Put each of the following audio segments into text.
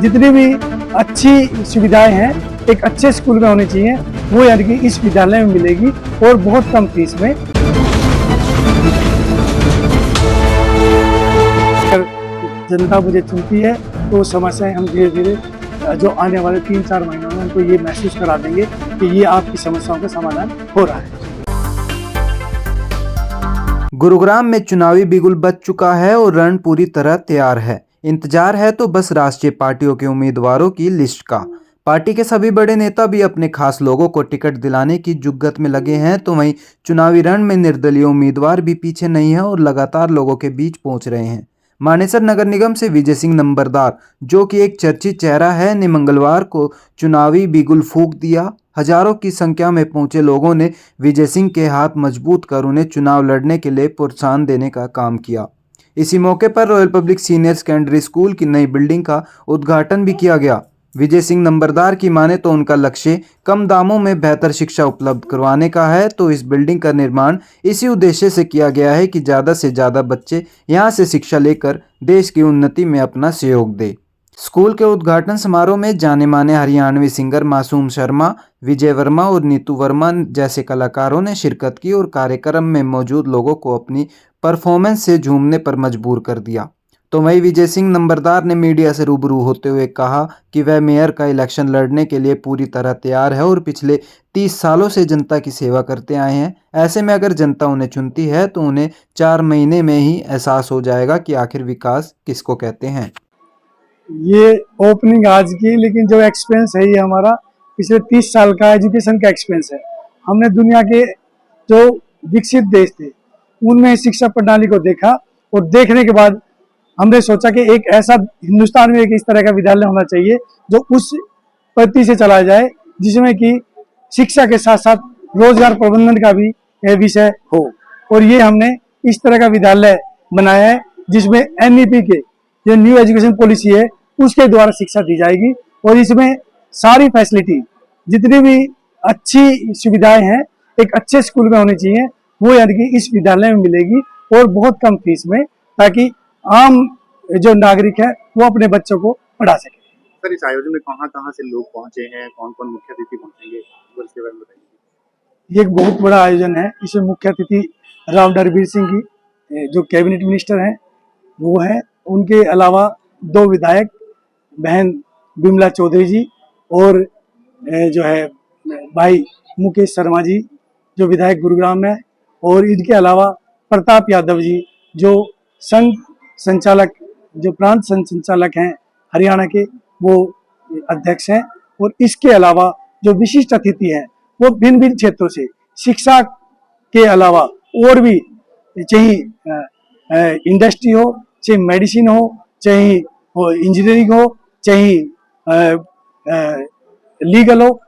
जितनी भी अच्छी सुविधाएं हैं एक अच्छे स्कूल में होनी चाहिए, वो यानी कि इस विद्यालय में मिलेगी और बहुत कम फीस में। अगर जनता मुझे चुनती है तो समस्याएं हम धीरे धीरे जो आने वाले 3-4 महीनों में उनको ये महसूस करा देंगे कि ये आपकी समस्याओं का समाधान हो रहा है। गुरुग्राम में चुनावी बिगुल बज चुका है और रण पूरी तरह तैयार है। इंतजार है तो बस राष्ट्रीय पार्टियों के उम्मीदवारों की लिस्ट का। पार्टी के सभी बड़े नेता भी अपने खास लोगों को टिकट दिलाने की जुग्गत में लगे हैं, तो वहीं चुनावी रण में निर्दलीय उम्मीदवार भी पीछे नहीं है और लगातार लोगों के बीच पहुंच रहे हैं। मानेसर नगर निगम से विजय सिंह नंबरदार, जो कि एक चर्चित चेहरा है, ने मंगलवार को चुनावी बिगुल फूंक दिया। हजारों की संख्या में पहुंचे लोगों ने विजय सिंह के हाथ मजबूत कर उन्हें चुनाव लड़ने के लिए प्रोत्साहन देने का काम किया। इसी मौके पर royal public senior secondary school की नई बिल्डिंग का उद्घाटन भी किया गया। विजय सिंह नंबरदार की माने तो उनका लक्ष्य कम दामों में बेहतर शिक्षा उपलब्ध करवाने का है, तो इस बिल्डिंग का निर्माण इसी उद्देश्य से किया गया है कि ज़्यादा से ज़्यादा बच्चे यहां से शिक्षा लेकर देश की उन्नति में अपना सहयोग दें। स्कूल के उद्घाटन समारोह में जाने माने हरियाणवी सिंगर मासूम शर्मा, विजय वर्मा और नीतू वर्मा जैसे कलाकारों ने शिरकत की और कार्यक्रम में मौजूद लोगों को अपनी परफॉर्मेंस से झूमने पर मजबूर कर दिया। तो वहीं विजय सिंह नंबरदार ने मीडिया से रूबरू होते हुए कहा कि वह मेयर का इलेक्शन लड़ने के लिए पूरी तरह तैयार है और पिछले 30 सालों से जनता की सेवा करते आए हैं। ऐसे में अगर जनता उन्हें चुनती है तो उन्हें 4 महीने में ही एहसास हो जाएगा कि आखिर विकास किसको कहते हैं। ये ओपनिंग आज की, लेकिन जो एक्सपीरियंस है ये हमारा पिछले 30 साल का एजुकेशन का एक्सपीरियंस है। हमने दुनिया के जो विकसित देश थे उनमें शिक्षा प्रणाली को देखा और देखने के बाद हमने सोचा कि एक ऐसा हिंदुस्तान में एक इस तरह का विद्यालय होना चाहिए जो उस पद्धति से चला जाए जिसमें कि शिक्षा के साथ साथ रोजगार प्रबंधन का भी विषय हो। और ये हमने इस तरह का विद्यालय बनाया है जिसमें NEP के जो न्यू एजुकेशन पॉलिसी है उसके द्वारा शिक्षा दी जाएगी और इसमें सारी फैसिलिटी जितनी भी अच्छी सुविधाएं हैं एक अच्छे स्कूल में होनी चाहिए, वो यानी कि इस विद्यालय में मिलेगी और बहुत कम फीस में, ताकि आम जो नागरिक है वो अपने बच्चों को पढ़ा सके। सर, इस आयोजन में कहाँ से लोग पहुंचे हैं, कौन कौन मुख्य अतिथि पहुंचेंगे, इसके बारे में बताइए। ये एक बहुत बड़ा आयोजन है। इसमें मुख्य अतिथि राव नरवीर सिंह की जो कैबिनेट मिनिस्टर हैं वो है, उनके अलावा 2 विधायक बहन बिमला चौधरी जी और जो है भाई मुकेश शर्मा जी जो विधायक गुरुग्राम है, और इनके अलावा प्रताप यादव जी जो संघ संचालक जो प्रांत संघ संचालक हैं हरियाणा के, वो अध्यक्ष हैं। और इसके अलावा जो विशिष्ट अतिथि हैं वो भिन्न भिन्न क्षेत्रों से शिक्षा के अलावा और भी, चाहे इंडस्ट्री हो, चाहे मेडिसिन हो, चाहे इंजीनियरिंग हो, चाहे लीगल हो,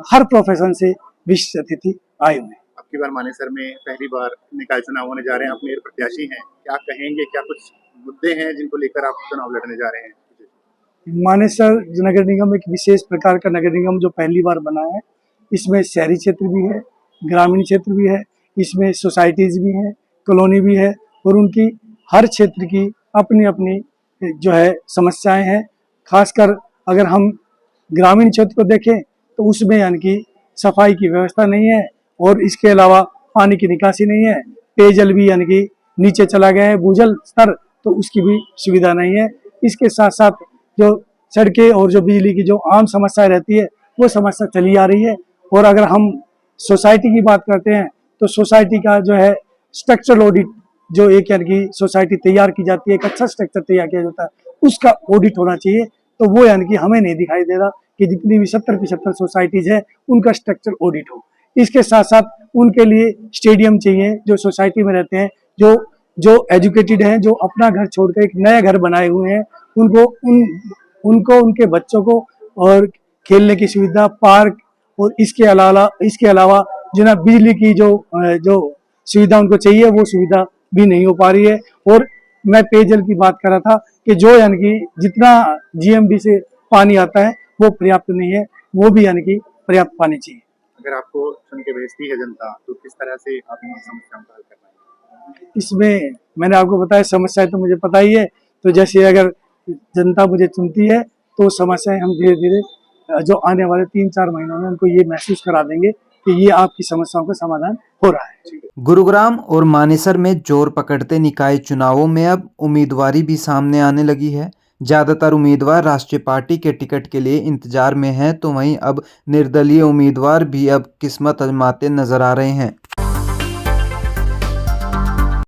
हर प्रोफेशन से विशिष्ट अतिथि आए हुए हैं। आपकी बार मानेसर में पहली बार निकाय चुनाव होने जा रहे हैं, आप मेयर प्रत्याशी हैं, क्या कहेंगे, क्या कुछ मुद्दे हैं जिनको लेकर आप चुनाव लड़ने जा रहे हैं? मानेसर नगर निगम एक विशेष प्रकार का नगर निगम जो पहली बार बना है। इसमें शहरी क्षेत्र भी है, ग्रामीण क्षेत्र भी है, इसमें सोसाइटीज भी हैं, कॉलोनी भी है, और उनकी हर क्षेत्र की अपनी अपनी जो है समस्याएं हैं। खासकर अगर हम ग्रामीण क्षेत्र को देखें तो उसमें यानी कि सफाई की व्यवस्था नहीं है और इसके अलावा पानी की निकासी नहीं है, पेयजल भी यानी कि नीचे चला गया है, भूजल स्तर, तो उसकी भी सुविधा नहीं है। इसके साथ साथ जो सड़कें और जो बिजली की जो आम समस्या रहती है वो समस्या चली आ रही है। और अगर हम सोसाइटी की बात करते हैं तो सोसाइटी का जो है स्ट्रक्चरल ऑडिट, जो एक यानी कि सोसाइटी तैयार की जाती है, एक अच्छा स्ट्रक्चर तैयार किया जाता है, उसका ऑडिट होना चाहिए। तो वो यानी कि हमें नहीं दिखाई दे रहा कि जितनी भी 70-75 सोसाइटीज है उनका स्ट्रक्चर ऑडिट हो। इसके साथ साथ उनके लिए स्टेडियम चाहिए, जो सोसाइटी में रहते हैं, जो एजुकेटेड हैं, जो अपना घर छोड़कर एक नया घर बनाए हुए हैं, उनको उनके बच्चों को और खेलने की सुविधा, पार्क, और इसके अलावा जो ना बिजली की जो सुविधा उनको चाहिए वो सुविधा भी नहीं हो पा रही है। और मैं पेयजल की बात कर रहा था कि जो यानी कि जितना GMB से पानी आता है वो पर्याप्त नहीं है, वो भी यानी कि पर्याप्त पानी चाहिए। अगर आपको चुन के भेजती है जनता तो किस तरह से आप इन समस्याओं का हल कर पाएंगे? इसमें मैंने आपको बताया समस्या तो मुझे पता ही है। तो जैसे अगर जनता मुझे चुनती है तो समस्याएं हम धीरे धीरे जो आने वाले 3-4 महीनों में उनको ये महसूस करा देंगे कि ये आपकी समस्याओं का समाधान हो रहा है। गुरुग्राम और मानेसर में जोर पकड़ते निकाय चुनावों में अब उम्मीदवारी भी सामने आने लगी है। ज़्यादातर उम्मीदवार राष्ट्रीय पार्टी के टिकट के लिए इंतजार में हैं, तो वहीं अब निर्दलीय उम्मीदवार भी अब किस्मत आजमाते नजर आ रहे हैं।